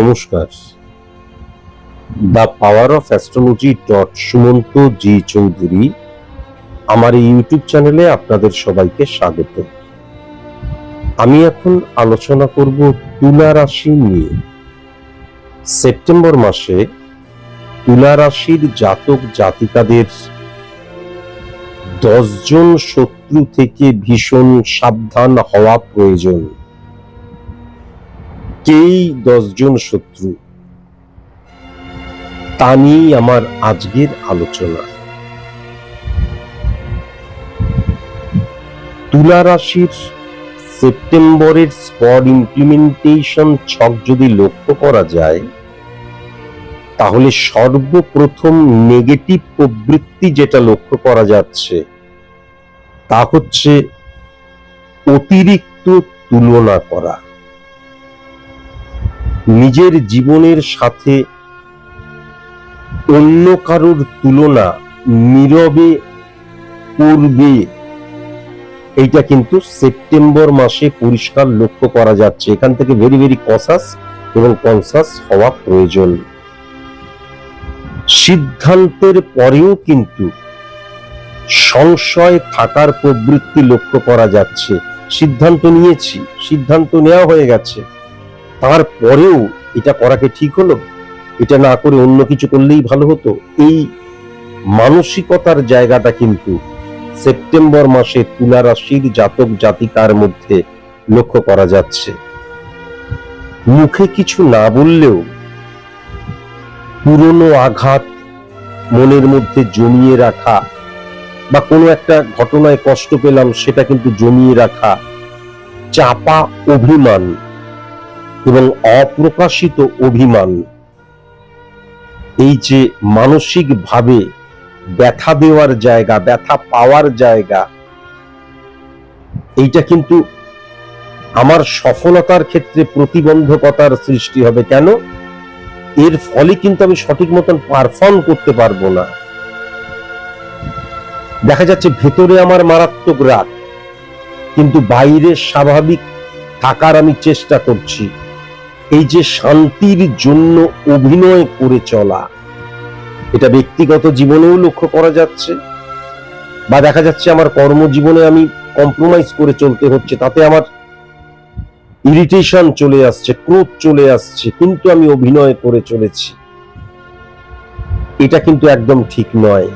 নমস্কার। The power of astrology Sumanta ji Chowdhury আমার এই ইউটিউব চ্যানেলে আপনাদের সবাইকে স্বাগত। আমি এখন আলোচনা করব তুলা রাশি নিয়ে। সেপ্টেম্বর মাসে তুলা রাশির জাতক জাতিকাদের 10 জন শত্রু থেকে ভীষণ সাবধান হওয়া প্রয়োজন। কেই 10 জন শত্রু, তা নিয়েই আমার আজকের আলোচনা। তুলা রাশির সেপ্টেম্বরের স্পট ইমপ্লিমেন্টেশন ছক যদি লক্ষ্য করা যায়, তাহলে সর্বপ্রথম নেগেটিভ প্রবৃত্তি যেটা লক্ষ্য করা যাচ্ছে তা হচ্ছে অতিরিক্ত তুলনা করা। নিজের জীবনের সাথে অন্য কারোর তুলনা নীরবে করবে, এইটা কিন্তু সেপ্টেম্বর মাসে পরিষ্কার লক্ষ্য করা যাচ্ছে। এখান থেকে ভেরি ভেরি কসাস এবং কনসাস হওয়া প্রয়োজন। সিদ্ধান্তের পরেও কিন্তু সংশয় থাকার প্রবৃত্তি লক্ষ্য করা যাচ্ছে। সিদ্ধান্ত নিয়েছি, সিদ্ধান্ত নেওয়া হয়ে গেছে, তারপরেও এটা করাকে ঠিক হলো, এটা না করে অন্য কিছু করলেই ভালো হতো, এই মানসিকতার জায়গাটা কিন্তু সেপ্টেম্বর মাসে তুলা রাশির জাতক জাতিকার মধ্যে লক্ষ্য করা যাচ্ছে। মুখে কিছু না বললেও পুরনো আঘাত মনের মধ্যে জমিয়ে রাখা, বা কোনো একটা ঘটনায় কষ্ট পেলাম সেটা কিন্তু জমিয়ে রাখা, চাপা অভিমান এবং অপ্রকাশিত অভিমান, এই যে মানসিকভাবে ব্যথা দেওয়ার জায়গা, ব্যথা পাওয়ার জায়গা, এইটা কিন্তু আমার সফলতার ক্ষেত্রে প্রতিবন্ধকতার সৃষ্টি হবে। কেন? এর ফলে কিন্তু আমি সঠিক মতন পারফর্ম করতে পারবো না। দেখা যাচ্ছে ভেতরে আমার মারাত্মক রাগ, কিন্তু বাইরে স্বাভাবিক থাকার আমি চেষ্টা করছি। এই যে শান্তির জন্য অভিনয় করে চলা, এটা ব্যক্তিগত জীবনেও লক্ষ্য করা যাচ্ছে, বা দেখা যাচ্ছে আমার কর্মজীবনে আমি কম্প্রোমাইজ করে চলতে হচ্ছে, তাতে আমার ইরিটেশন চলে আসছে, ক্রোধ চলে আসছে, কিন্তু আমি অভিনয় করে চলেছি। এটা কিন্তু একদম ঠিক নয়।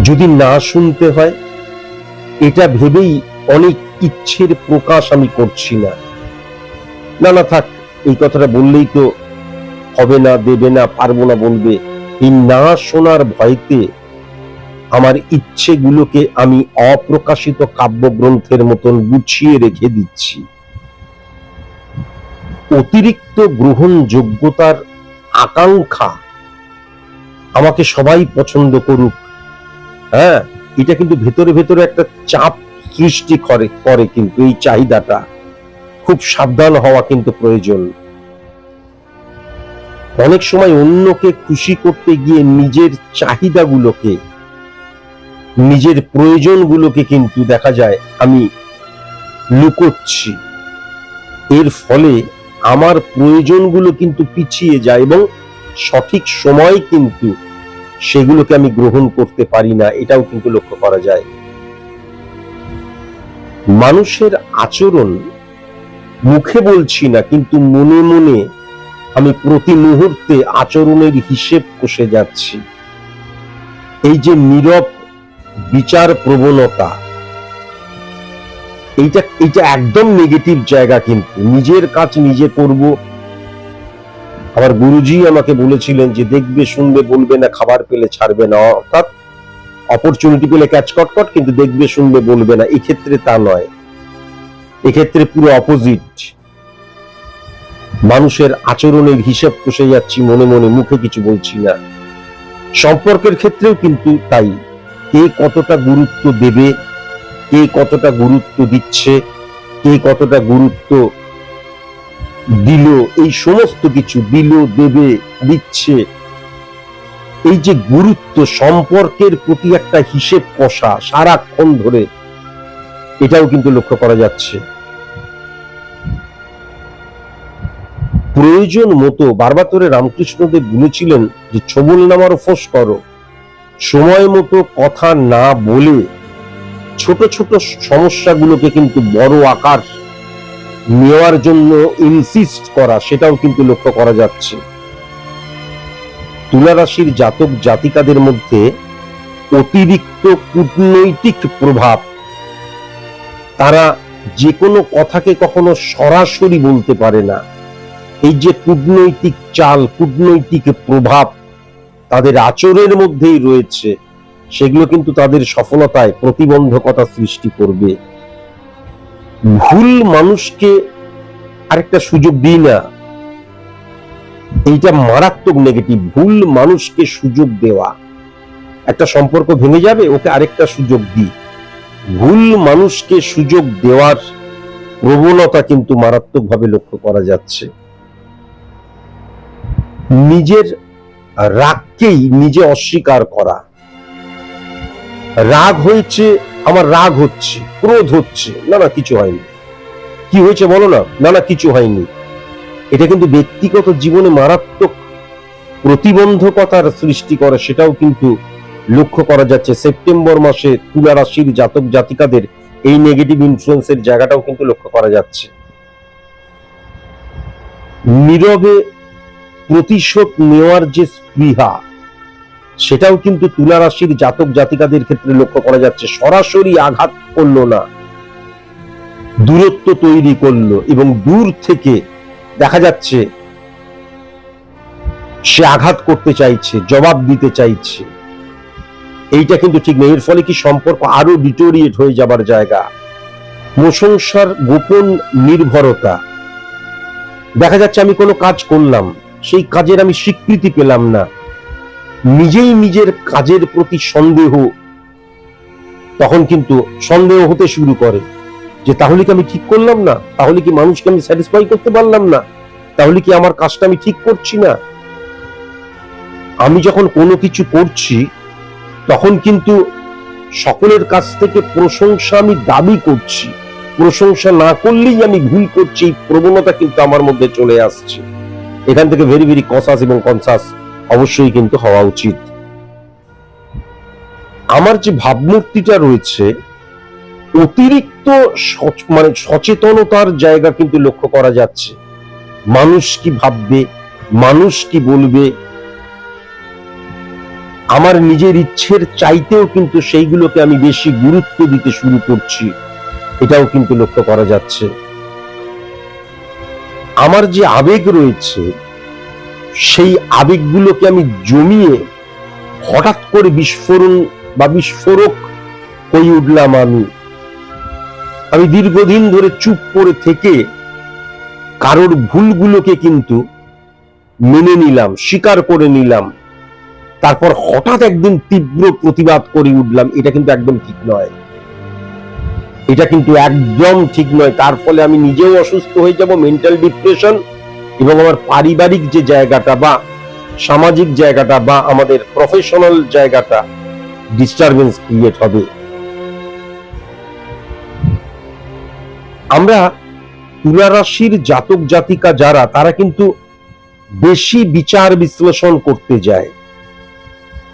যদি না শুনতে হয়, এটা ভেবেই অনেক ইচ্ছের প্রকাশ আমি করছি না। না থাক, এই কথাটা বললেই তো হবে না, দেবে না, পারবো না বলবে, এই না শোনার ভয়তে আমার ইচ্ছেগুলোকে আমি অপ্রকাশিত কাব্যগ্রন্থের মতন গুছিয়ে রেখে দিচ্ছি। অতিরিক্ত গ্রহণযোগ্যতার আকাঙ্ক্ষা, আমাকে সবাই পছন্দ করুক, হ্যাঁ, এটা কিন্তু ভেতরে ভেতরে একটা চাপ সৃষ্টি করে কিন্তু এই চাহিদাটা খুব সাবধান হওয়া কিন্তু প্রয়োজন। অনেক সময় অন্যকে খুশি করতে গিয়ে নিজের চাহিদাগুলোকে, নিজের প্রয়োজনগুলোকে কিন্তু দেখা যায় আমি লুকোচ্ছি। এর ফলে আমার প্রয়োজনগুলো কিন্তু পিছিয়ে যায় এবং সঠিক সময় কিন্তু সেগুলোকে আমি গ্রহণ করতে পারি না, এটাও কিন্তু লক্ষ্য করা যায়। মানুষের আচরণ মুখে বলছি না, কিন্তু মনে মনে আমি প্রতি মুহূর্তে আচরণের হিসেব কষে যাচ্ছি। এই যে নীরব বিচার প্রবণতা, এইটা একদম নেগেটিভ জায়গা। কিন্তু নিজের কাজ নিজে করব। আমার গুরুজি আমাকে বলেছিলেন যে দেখবে শুনবে বলবে না, খাবার পেলে ছাড়বে না, অর্থাৎ অপরচুনিটি পেলে ক্যাচ কট, কিন্তু দেখবে শুনবে বলবে না। এক্ষেত্রে তা নয়, এক্ষেত্রে পুরো অপোজিট। মানুষের আচরণের হিসাব কষে যাচ্ছি মনে মনে, মুখে কিছু বলছি না। সম্পর্কের ক্ষেত্রেও কিন্তু তাই। কে কতটা গুরুত্ব দেবে, কে কতটা গুরুত্ব দিচ্ছে, কে কতটা গুরুত্ব দিল, এই সমস্ত কিছু দিল, দেবে, দিচ্ছে, এই যে গুরুত্ব, সম্পর্কের প্রতি একটা হিসেব কষা সারাক্ষণ ধরে, এটাও কিন্তু লক্ষ্য করা যাচ্ছে। প্রয়োজন মতো বারবার ধরে রামকৃষ্ণদেব বলেছিলেন যে ছবল নামারও ফোঁস করো, সময় মতো কথা না বলে ছোট ছোট সমস্যাগুলোকে কিন্তু বড় আকার নেওয়ার জন্য ইনসিস্ট করা, সেটাও কিন্তু লক্ষ্য করা যাচ্ছে। তুলা রাশির জাতক জাতিকাদের মধ্যে অতিরিক্ত কূটনৈতিক প্রভাব, তারা যে কোনো কথাকে কখনো সরাসরি বলতে পারে না। এই যে কূটনৈতিক চাল, কূটনৈতিক প্রভাব তাদের আচরণের মধ্যেই রয়েছে, সেগুলো কিন্তু তাদের সফলতায় প্রতিবন্ধকতা সৃষ্টি করবে। ভুল মানুষকে আরেকটা সুযোগ দিই না, এইটা মারাত্মক নেগেটিভ। ভুল মানুষকে সুযোগ দেওয়া, একটা সম্পর্ক ভেঙে যাবে, ওকে আরেকটা সুযোগ দিই। ভুল মানুষকে সুযোগ দেওয়ার প্রবণতা কিন্তু মারাত্মকভাবে লক্ষ্য করা যাচ্ছে। নিজের রাগকেই নিজে অস্বীকার করা, রাগ হয়েছে, আমার রাগ হচ্ছে, ক্রোধ হচ্ছে, না না কিছু হয়নি। কি হয়েছে বলো না, না না কিছু হয়নি। এটা কিন্তু ব্যক্তিগত জীবনে মারাত্মক প্রতিবন্ধকতার সৃষ্টি করে, সেটাও কিন্তু লক্ষ্য করা যাচ্ছে। সেপ্টেম্বর মাসে তুলা রাশির জাতক জাতিকাদের এই নেগেটিভ ইনফ্লুয়েন্সের জায়গাটাও কিন্তু লক্ষ্য করা যাচ্ছে। নীরবে প্রতিশোধ নেওয়ার যে স্পৃহা, সেটাও কিন্তু তুলা রাশির জাতক জাতিকাদের ক্ষেত্রে লক্ষ্য করা যাচ্ছে। সরাসরি আঘাত করলো না, দূরত্ব তৈরি করলো, এবং দূর থেকে দেখা যাচ্ছে সে আঘাত করতে চাইছে, জবাব দিতে চাইছে। এইটা কিন্তু ঠিক নেই। এর ফলে কি সম্পর্ক আরো ডিটোরিয়েট হয়ে যাবার জায়গা। প্রশংসার গোপন নির্ভরতা, দেখা যাচ্ছে আমি কোনো কাজ করলাম, সেই কাজের আমি স্বীকৃতি পেলাম না, নিজেই নিজের কাজের প্রতি সন্দেহ, তখন কিন্তু সন্দেহ হতে শুরু করে যে তাহলে কি আমি ঠিক করলাম না, তাহলে কি মানুষকে আমি স্যাটিসফাই করতে পারলাম না, তাহলে কি আমার কাজটা আমি ঠিক করছি না। আমি যখন কোনো কিছু করছি তখন কিন্তু সকলের কাছ থেকে প্রশংসা আমি দাবি করছি, প্রশংসা না করলেই আমি ভুল করছি, এই প্রবণতা কিন্তু আমার মধ্যে চলে আসছে। এখান থেকে ভেরি ভেরি কনসাস এবং কনসাস অবশ্যই কিন্তু হওয়া উচিত। আমার যে ভাবমূর্তিটা রয়েছে, অতিরিক্ত মানে সচেতনতার জায়গা কিন্তু লক্ষ্য করা যাচ্ছে। মানুষ কি ভাববে, মানুষ কি বলবে, আমার নিজের ইচ্ছের চাইতেও কিন্তু সেইগুলোকে আমি বেশি গুরুত্ব দিতে শুরু করছি, এটাও কিন্তু লক্ষ্য করা যাচ্ছে। আমার যে আবেগ রয়েছে, সেই আবেগগুলোকে আমি জমিয়ে হঠাৎ করে বিস্ফোরণ বা বিস্ফোরক হয়ে উঠলাম। আমি দীর্ঘদিন ধরে চুপ করে থেকে কারোর ভুলগুলোকে কিন্তু মেনে নিলাম, স্বীকার করে নিলাম, তারপর হঠাৎ একদিন তীব্র প্রতিবাদ করে উঠলাম। এটা কিন্তু একদম ঠিক নয়, এটা কিন্তু একদম ঠিক নয়। তার ফলে আমি নিজেও অসুস্থ হয়ে যাব, মেন্টাল ডিপ্রেশন, এবং আমার পারিবারিক যে জায়গাটা বা সামাজিক জায়গাটা বা আমাদের প্রফেশনাল জায়গাটা ডিস্টারবেন্স ক্রিয়েট হবে। আমরা তুলা রাশির জাতক জাতিকা যারা, তারা কিন্তু বেশি বিচার বিশ্লেষণ করতে যায়,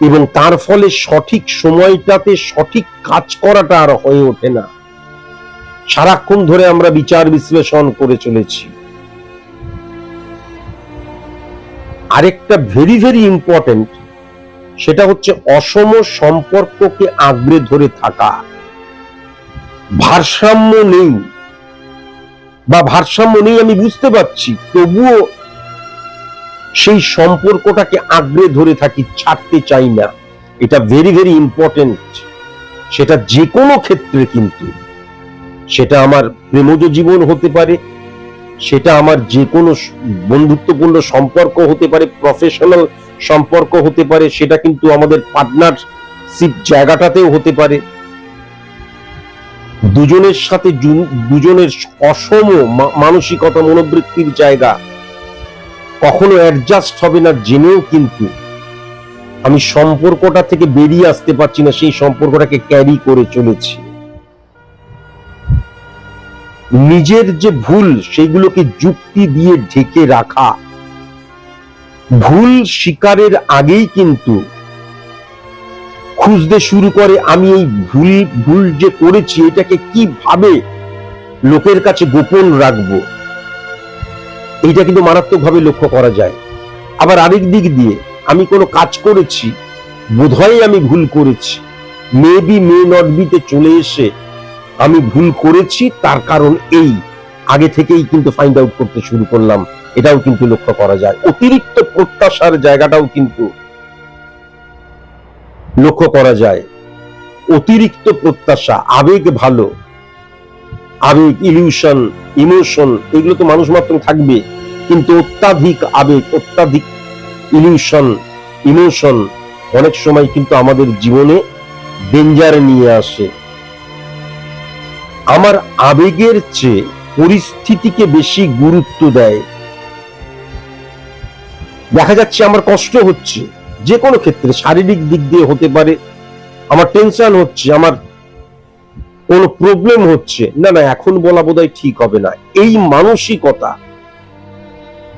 এবং তার ফলে সঠিক সময়টাতে সঠিক কাজ করাটা আর হয়ে ওঠে না। সারাক্ষণ ধরে আমরা বিচার বিশ্লেষণ করে চলেছি। আরেকটা ভেরি ভেরি ইম্পর্টেন্ট, সেটা হচ্ছে অসম সম্পর্ককে আঁকড়ে ধরে থাকা। ভারসাম্য নেই, বা ভারসাম্য নেই আমি বুঝতে পারছি, তবুও সেই সম্পর্কটাকে আঁকড়ে ধরে থাকি, ছাড়তে চাই না। এটা ভেরি ভেরি ইম্পর্টেন্ট। সেটা যে কোনো ক্ষেত্রে, কিন্তু সেটা আমার প্রেমজ জীবন হতে পারে, সেটা আমার যে কোনো বন্ধুত্বপূর্ণ সম্পর্ক হতে পারে, প্রফেশনাল সম্পর্ক হতে পারে, সেটা কিন্তু আমাদের পার্টনারশিপ জায়গাটাতেও হতে পারে। দুজনের সাথে দুজনের অসম মানসিকতা, মনোবৃত্তির জায়গা কখনো অ্যাডজাস্ট হবে না জেনেও কিন্তু আমি সম্পর্কটা থেকে বেরিয়ে আসতে পারছি না, সেই সম্পর্কটাকে ক্যারি করে চলেছি। নিজের যে ভুল সেগুলোকে যুক্তি দিয়ে ঢেকে রাখা, ভুল স্বীকারের আগেই কিন্তু খুঁজতে শুরু করে আমি এই ভুল যে করেছি এটাকে কিভাবে লোকের কাছে গোপন রাখবো। এইটা কিন্তু মারাত্মকভাবে লক্ষ্য করা যায়। আবার আরেক দিক দিয়ে আমি কোনো কাজ করেছি, বোধহয় আমি ভুল করেছি, মেবি মে নট বিতে চলে এসে আমি ভুল করেছি তার কারণ এই আগে থেকেই কিন্তু ফাইন্ড আউট করতে শুরু করলাম, এটাও কিন্তু লক্ষ্য করা যায়। অতিরিক্ত প্রত্যাশার জায়গাটাও কিন্তু লক্ষ্য করা যায়। অতিরিক্ত প্রত্যাশা, আবেগ ভালো, আবেগ, ইলিউশন, ইমোশন এগুলো তো মানুষ মাত্র থাকবে, কিন্তু অত্যাধিক আবেগ, অত্যাধিক ইলিউশন, ইমোশন অনেক সময় কিন্তু আমাদের জীবনে ডেঞ্জার নিয়ে আসে। আমার আবেগের চেয়ে পরিস্থিতিকে বেশি গুরুত্ব দেয়। দেখা যাচ্ছে আমার কষ্ট হচ্ছে, যে কোনো ক্ষেত্রে শারীরিক দিক দিয়ে হতে পারে, আমার টেনশন হচ্ছে, আমার কোনো প্রবলেম হচ্ছে, না না এখন বলা বোধহয় ঠিক হবে না, এই মানসিকতা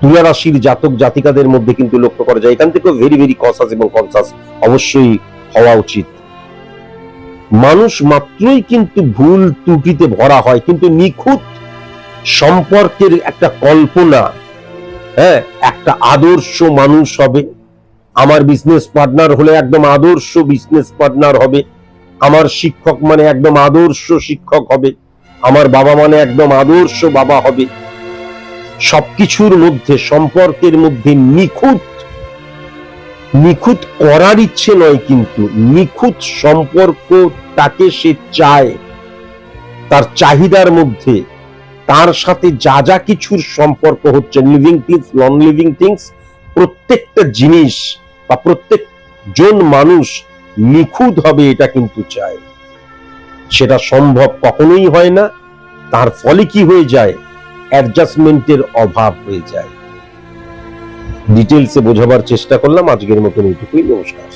তুলা রাশির জাতক জাতিকাদের মধ্যে কিন্তু লক্ষ্য করা যায়। এখান থেকে ভেরি ভেরি কনসাস এবং কনসাস অবশ্যই হওয়া উচিত। মানুষ মাত্রই কিন্তু ভুল ত্রুটিতে ভরা হয়, কিন্তু নিখুঁত সম্পর্কের একটা কল্পনা, হ্যাঁ, একটা আদর্শ মানুষ হবে, আমার বিজনেস পার্টনার হলে একদম আদর্শ বিজনেস পার্টনার হবে, আমার শিক্ষক মানে একদম আদর্শ শিক্ষক হবে, আমার বাবা মানে একদম আদর্শ বাবা হবে। সবকিছুর মধ্যে, সম্পর্কের মধ্যে নিখুঁত করার ইচ্ছে নয়, কিন্তু নিখুঁত সম্পর্কটাকে সে চায়, তার চাহিদার মধ্যে তার সাথে যা যা কিছুর সম্পর্ক হচ্ছে, living things, non living things, প্রত্যেকটা জিনিস বা প্রত্যেকজন মানুষ নিখুঁত হবে এটা কিন্তু চায়। সেটা সম্ভব কখনোই হয় না, তার ফলে কি হয়ে যায়, অ্যাডজাস্টমেন্টের অভাব হয়ে যায়। ডিটেলসে বোঝাবার চেষ্টা করলাম, আজকের মতন এইটুকুই, নমস্কার।